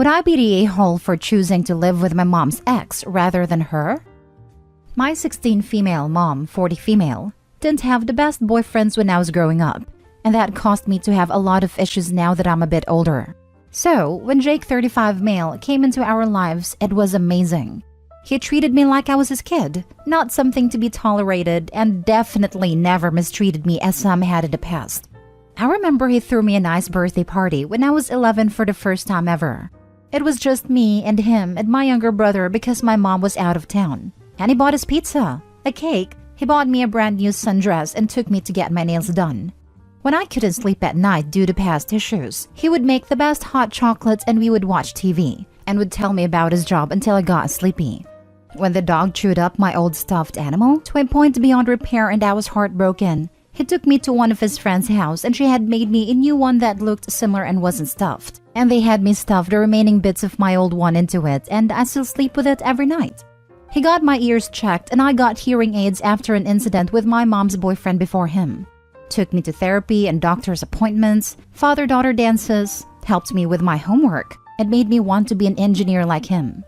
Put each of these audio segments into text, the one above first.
Would I be the a-hole for choosing to live with my mom's ex rather than her? My 16 female mom, 40 female, didn't have the best boyfriends when I was growing up, and that caused me to have a lot of issues now that I'm a bit older. So, when Jake 35 male came into our lives, it was amazing. He treated me like I was his kid, not something to be tolerated, and definitely never mistreated me as some had in the past. I remember he threw me a nice birthday party when I was 11 for the first time ever. It was just me and him and my younger brother because my mom was out of town. And he bought us pizza, a cake. He bought me a brand new sundress and took me to get my nails done. When I couldn't sleep at night due to past issues, he would make the best hot chocolates and we would watch TV and would tell me about his job until I got sleepy. When the dog chewed up my old stuffed animal to a point beyond repair and I was heartbroken, he took me to one of his friend's house and she had made me a new one that looked similar and wasn't stuffed. And they had me stuff the remaining bits of my old one into it and I still sleep with it every night. He got my ears checked and I got hearing aids after an incident with my mom's boyfriend before him. Took me to therapy and doctor's appointments, father-daughter dances, helped me with my homework, and made me want to be an engineer like him.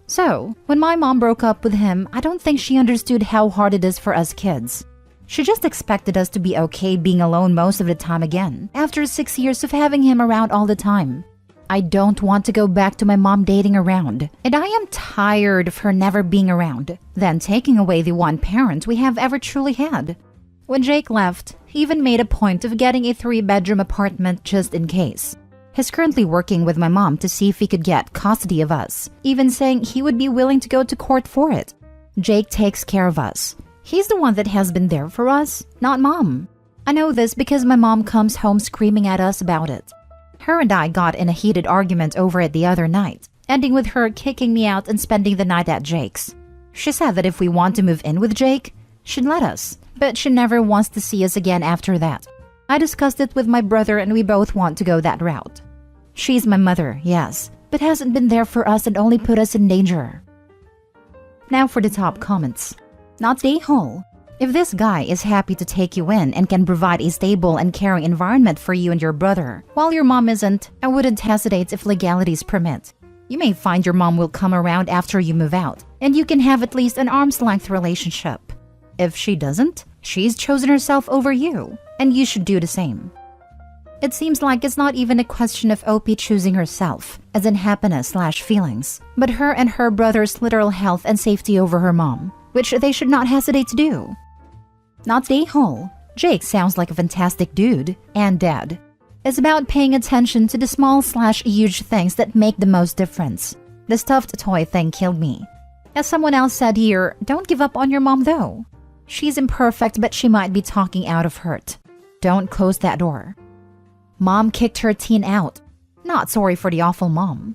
So, when my mom broke up with him, I don't think she understood how hard it is for us kids. She just expected us to be okay being alone most of the time again, after 6 years of having him around all the time. I don't want to go back to my mom dating around, and I am tired of her never being around, then taking away the one parent we have ever truly had. When Jake left, he even made a point of getting a 3-bedroom apartment just in case. He's currently working with my mom to see if he could get custody of us, even saying he would be willing to go to court for it. Jake takes care of us. He's the one that has been there for us, not mom. I know this because my mom comes home screaming at us about it. Her and I got in a heated argument over it the other night, ending with her kicking me out and spending the night at Jake's. She said that if we want to move in with Jake, she'd let us, but she never wants to see us again after that. I discussed it with my brother and we both want to go that route. She's my mother, yes, but hasn't been there for us and only put us in danger. Now for the top comments. Not the a-hole. If this guy is happy to take you in and can provide a stable and caring environment for you and your brother, while your mom isn't, I wouldn't hesitate if legalities permit. You may find your mom will come around after you move out, and you can have at least an arm's-length relationship. If she doesn't, she's chosen herself over you, and you should do the same. It seems like it's not even a question of OP choosing herself, as in happiness/feelings, but her and her brother's literal health and safety over her mom, which they should not hesitate to do. Not the a-hole. Jake sounds like a fantastic dude and dad. It's about paying attention to the small/huge things that make the most difference. The stuffed toy thing killed me. As someone else said here, don't give up on your mom though. She's imperfect, but she might be talking out of hurt. Don't close that door. Mom kicked her teen out. Not sorry for the awful mom.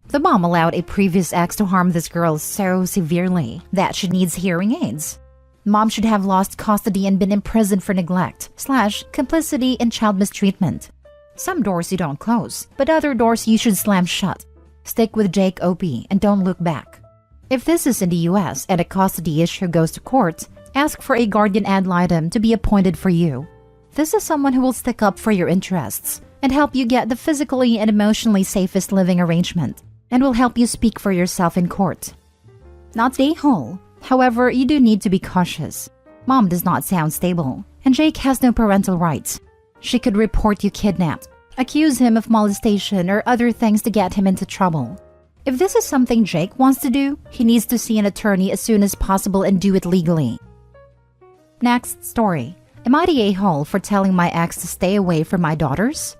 The mom allowed a previous ex to harm this girl so severely that she needs hearing aids. Mom should have lost custody and been imprisoned for neglect/complicity in child mistreatment. Some doors you don't close, but other doors you should slam shut. Stick with Jake OP and don't look back. If this is in the US and a custody issue goes to court, ask for a guardian ad litem to be appointed for you. This is someone who will stick up for your interests and help you get the physically and emotionally safest living arrangement, and will help you speak for yourself in court. Not the a-hole. However, you do need to be cautious. Mom does not sound stable, and Jake has no parental rights. She could report you kidnapped, accuse him of molestation or other things to get him into trouble. If this is something Jake wants to do, he needs to see an attorney as soon as possible and do it legally. Next story. Am I the a-hole for telling my ex to stay away from my daughters?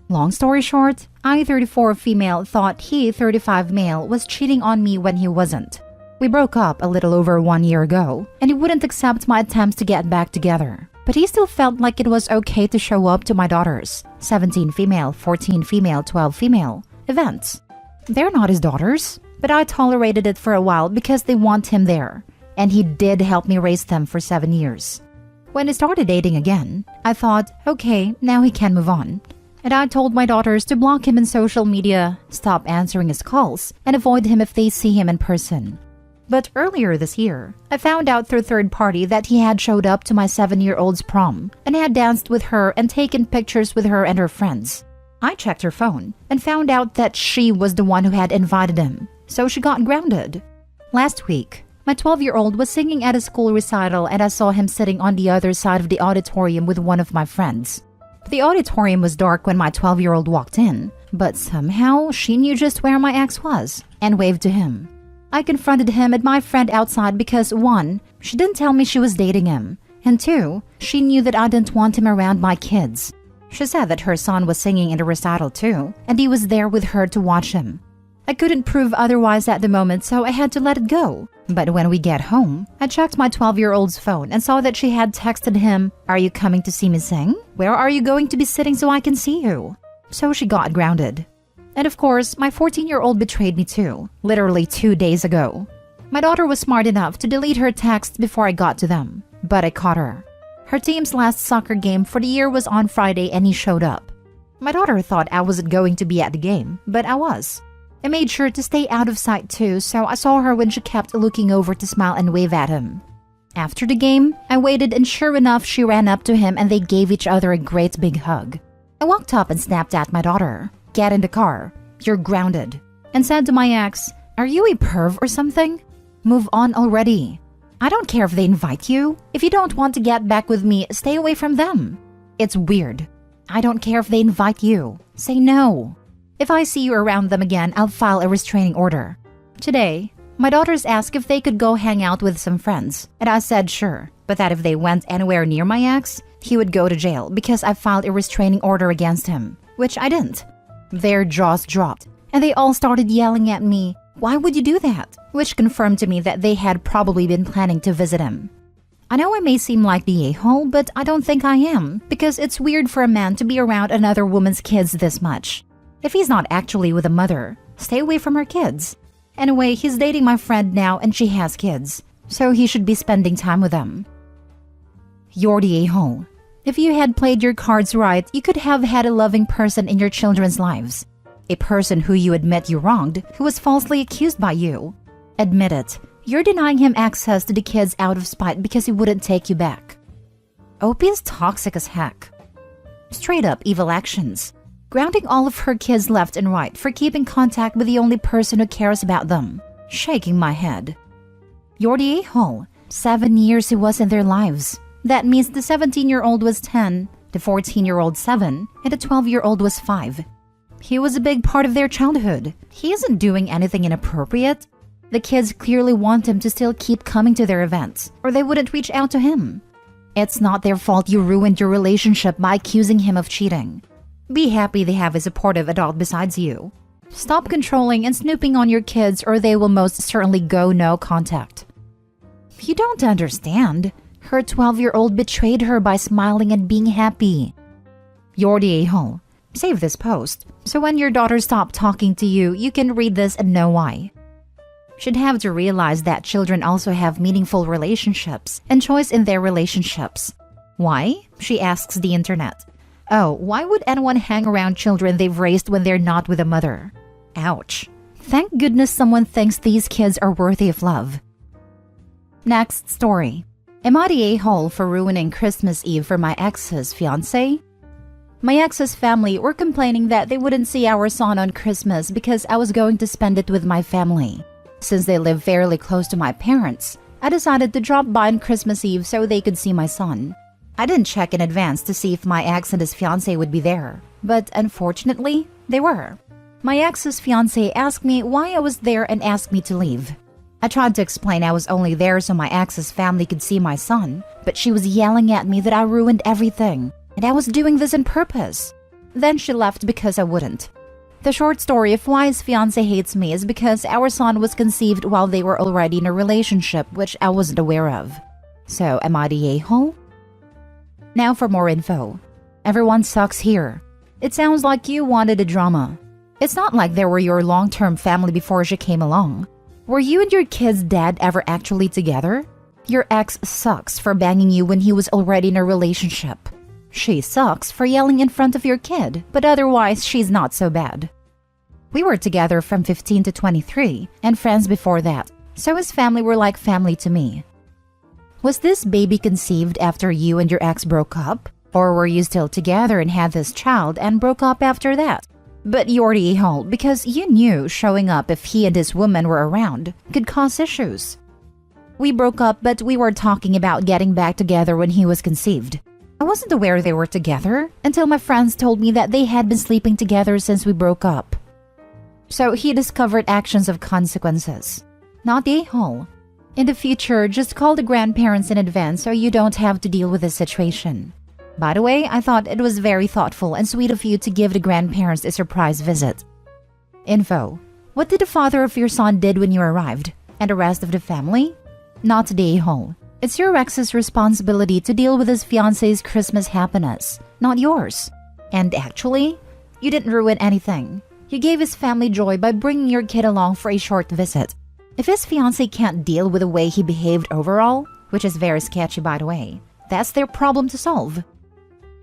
Long story short, I, 34 female, thought he, 35 male, was cheating on me when he wasn't. We broke up a little over 1 year ago, and he wouldn't accept my attempts to get back together. But he still felt like it was okay to show up to my daughters, 17 female, 14 female, 12 female, events. They're not his daughters, but I tolerated it for a while because they want him there, and he did help me raise them for 7 years. When he started dating again, I thought, okay, now he can move on. And I told my daughters to block him in social media, stop answering his calls, and avoid him if they see him in person. But earlier this year, I found out through third party that he had showed up to my 7-year-old's prom and had danced with her and taken pictures with her and her friends. I checked her phone and found out that she was the one who had invited him, so she got grounded. Last week, my 12-year-old was singing at a school recital and I saw him sitting on the other side of the auditorium with one of my friends. The auditorium was dark when my 12-year-old walked in, but somehow she knew just where my ex was and waved to him. I confronted him and my friend outside because 1, she didn't tell me she was dating him, and 2, she knew that I didn't want him around my kids. She said that her son was singing in the recital too, and he was there with her to watch him. I couldn't prove otherwise at the moment, so I had to let it go. But when we get home, I checked my 12-year-old's phone and saw that she had texted him, "Are you coming to see me sing? Where are you going to be sitting so I can see you?" So she got grounded. And of course, my 14-year-old betrayed me too, literally 2 days ago. My daughter was smart enough to delete her texts before I got to them, but I caught her. Her team's last soccer game for the year was on Friday and he showed up. My daughter thought I wasn't going to be at the game, but I was. I made sure to stay out of sight too, so I saw her when she kept looking over to smile and wave at him. After the game, I waited and sure enough she ran up to him and they gave each other a great big hug. I walked up and snapped at my daughter, "Get in the car, you're grounded," and said to my ex, "Are you a perv or something? Move on already. I don't care if they invite you. If you don't want to get back with me, stay away from them. It's weird. I don't care if they invite you. Say no. If I see you around them again, I'll file a restraining order." Today, my daughters asked if they could go hang out with some friends, and I said sure, but that if they went anywhere near my ex, he would go to jail because I filed a restraining order against him, which I didn't. Their jaws dropped, and they all started yelling at me, "Why would you do that?" Which confirmed to me that they had probably been planning to visit him. I know I may seem like the a-hole, but I don't think I am, because it's weird for a man to be around another woman's kids this much. If he's not actually with a mother, stay away from her kids. Anyway, he's dating my friend now and she has kids, so he should be spending time with them. You're the a-hole. If you had played your cards right, you could have had a loving person in your children's lives. A person who you admit you wronged, who was falsely accused by you. Admit it. You're denying him access to the kids out of spite because he wouldn't take you back. OP is toxic as heck. Straight up evil actions. Grounding all of her kids left and right for keeping contact with the only person who cares about them. Shaking my head. You're the a-hole. 7 years he was in their lives. That means the 17-year-old was 10, the 14-year-old 7, and the 12-year-old was 5. He was a big part of their childhood. He isn't doing anything inappropriate. The kids clearly want him to still keep coming to their events, or they wouldn't reach out to him. It's not their fault you ruined your relationship by accusing him of cheating. Be happy they have a supportive adult besides you. Stop controlling and snooping on your kids or they will most certainly go no contact. You don't understand. Her 12-year-old betrayed her by smiling and being happy. You're the a-hole. Save this post, so when your daughter stops talking to you, you can read this and know why. Should have to realize that children also have meaningful relationships and choice in their relationships. Why? She asks the internet. Oh, why would anyone hang around children they've raised when they're not with a mother? Ouch. Thank goodness someone thinks these kids are worthy of love. Next story. Am I the a-hole for ruining Christmas Eve for my ex's fiancé? My ex's family were complaining that they wouldn't see our son on Christmas because I was going to spend it with my family. Since they live fairly close to my parents, I decided to drop by on Christmas Eve so they could see my son. I didn't check in advance to see if my ex and his fiancé would be there, but unfortunately, they were. My ex's fiancé asked me why I was there and asked me to leave. I tried to explain I was only there so my ex's family could see my son, but she was yelling at me that I ruined everything, and I was doing this on purpose. Then she left because I wouldn't. The short story of why his fiancé hates me is because our son was conceived while they were already in a relationship, which I wasn't aware of. So, am I the a-hole? Now for more info. Everyone sucks here. It sounds like you wanted a drama. It's not like they were your long-term family before she came along. Were you and your kid's dad ever actually together? Your ex sucks for banging you when he was already in a relationship. She sucks for yelling in front of your kid, but otherwise she's not so bad. We were together from 15 to 23 and friends before that, so his family were like family to me. Was this baby conceived after you and your ex broke up? Or were you still together and had this child and broke up after that? But you're the a-hole because you knew showing up if he and his woman were around could cause issues. We broke up, but we were talking about getting back together when he was conceived. I wasn't aware they were together until my friends told me that they had been sleeping together since we broke up. So he discovered actions of consequences. Not the a-hole. In the future, just call the grandparents in advance so you don't have to deal with this situation. By the way, I thought it was very thoughtful and sweet of you to give the grandparents a surprise visit. Info. What did the father of your son did when you arrived? And the rest of the family? Not the a-hole. It's your ex's responsibility to deal with his fiancé's Christmas happiness, not yours. And actually, you didn't ruin anything. You gave his family joy by bringing your kid along for a short visit. If his fiancé can't deal with the way he behaved overall, which is very sketchy by the way, that's their problem to solve.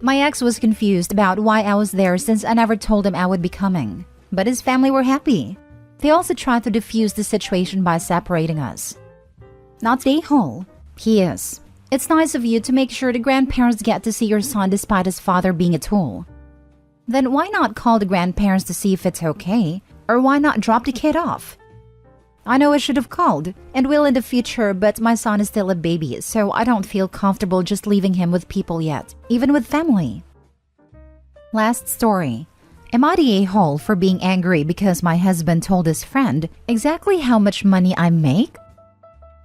My ex was confused about why I was there since I never told him I would be coming. But his family were happy. They also tried to defuse the situation by separating us. Not the a-hole. He is. It's nice of you to make sure the grandparents get to see your son despite his father being a tool. Then why not call the grandparents to see if it's okay? Or why not drop the kid off? I know I should have called, and will in the future, but my son is still a baby, so I don't feel comfortable just leaving him with people yet, even with family. Last story. Am I the a-hole for being angry because my husband told his friend exactly how much money I make?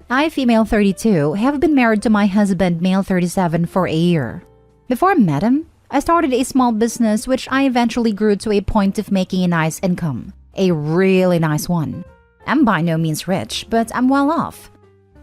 I, female 32, have been married to my husband, male 37, for a year. Before I met him, I started a small business which I eventually grew to a point of making a nice income. A really nice one. I'm by no means rich, but I'm well off.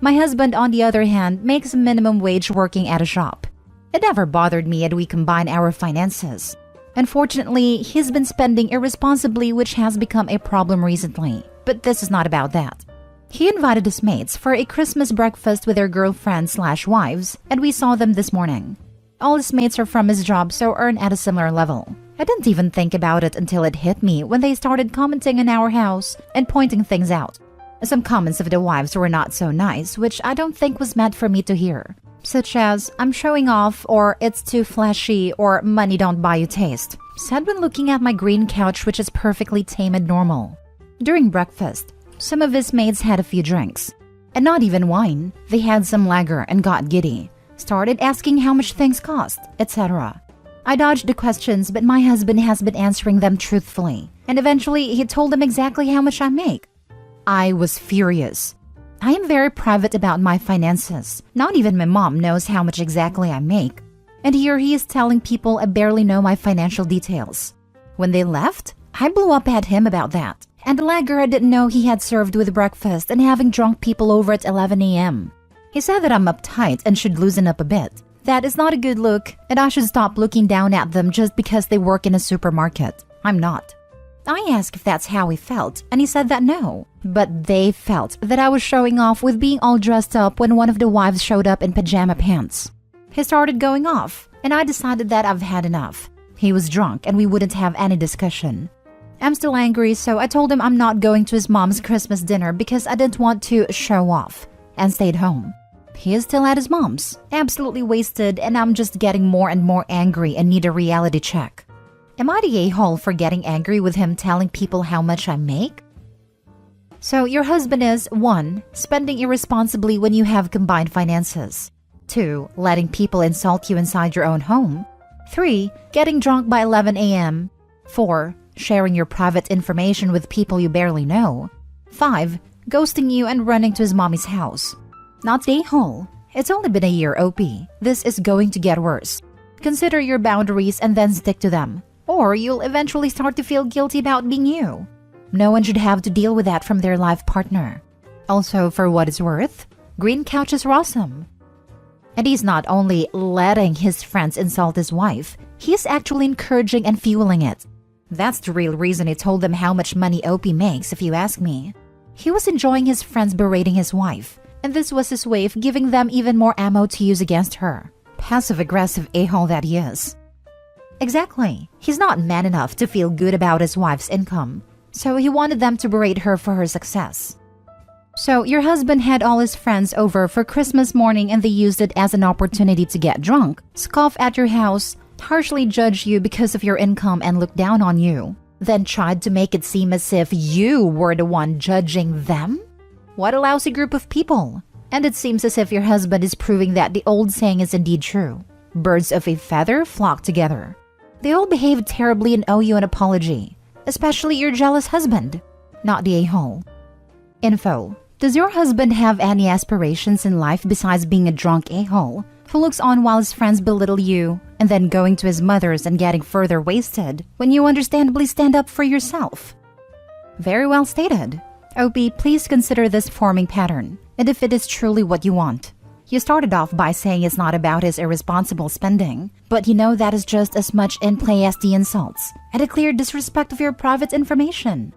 My husband, on the other hand, makes minimum wage working at a shop. It never bothered me that we combine our finances. Unfortunately, he's been spending irresponsibly, which has become a problem recently. But this is not about that. He invited his mates for a Christmas breakfast with their girlfriends/wives, and we saw them this morning. All his mates are from his job, so earn at a similar level. I didn't even think about it until it hit me when they started commenting on our house and pointing things out. Some comments of the wives were not so nice, which I don't think was meant for me to hear. Such as, I'm showing off, or it's too flashy, or money don't buy you taste. Said when looking at my green couch, which is perfectly tame and normal. During breakfast, some of his mates had a few drinks. And not even wine. They had some lager and got giddy. Started asking how much things cost, etc. I dodged the questions, but my husband has been answering them truthfully. And eventually, he told them exactly how much I make. I was furious. I am very private about my finances. Not even my mom knows how much exactly I make. And here he is telling people I barely know my financial details. When they left, I blew up at him about that. And the lager I didn't know he had served with breakfast and having drunk people over at 11 a.m. He said that I'm uptight and should loosen up a bit. That is not a good look, and I should stop looking down at them just because they work in a supermarket. I'm not. I asked if that's how he felt, and he said that no. But they felt that I was showing off with being all dressed up when one of the wives showed up in pajama pants. He started going off, and I decided that I've had enough. He was drunk, and we wouldn't have any discussion. I'm still angry, so I told him I'm not going to his mom's Christmas dinner because I didn't want to show off, and stayed home. He is still at his mom's, absolutely wasted, and I'm just getting more and more angry and need a reality check. Am I the a-hole for getting angry with him telling people how much I make? So your husband is 1. Spending irresponsibly when you have combined finances. 2. Letting people insult you inside your own home. 3. Getting drunk by 11 a.m. 4. Sharing your private information with people you barely know. 5. Ghosting you and running to his mommy's house. Not the a-hole. It's only been a year, OP. This is going to get worse. Consider your boundaries and then stick to them. Or you'll eventually start to feel guilty about being you. No one should have to deal with that from their life partner. Also, for what it's worth, green couches are awesome. And he's not only letting his friends insult his wife, he's actually encouraging and fueling it. That's the real reason he told them how much money OP makes, if you ask me. He was enjoying his friends berating his wife, and this was his way of giving them even more ammo to use against her. Passive-aggressive a-hole that he is. Exactly. He's not man enough to feel good about his wife's income, so he wanted them to berate her for her success. So your husband had all his friends over for Christmas morning and they used it as an opportunity to get drunk, scoff at your house, harshly judge you because of your income and look down on you, then tried to make it seem as if you were the one judging them? What a lousy group of people. And it seems as if your husband is proving that the old saying is indeed true. Birds of a feather flock together. They all behaved terribly and owe you an apology, especially your jealous husband, not the a-hole. Info. Does your husband have any aspirations in life besides being a drunk a-hole who looks on while his friends belittle you and then going to his mother's and getting further wasted when you understandably stand up for yourself? Very well stated. OP, please consider this forming pattern, and if it is truly what you want. You started off by saying it's not about his irresponsible spending, but you know that is just as much in play as the insults and a clear disrespect of your private information.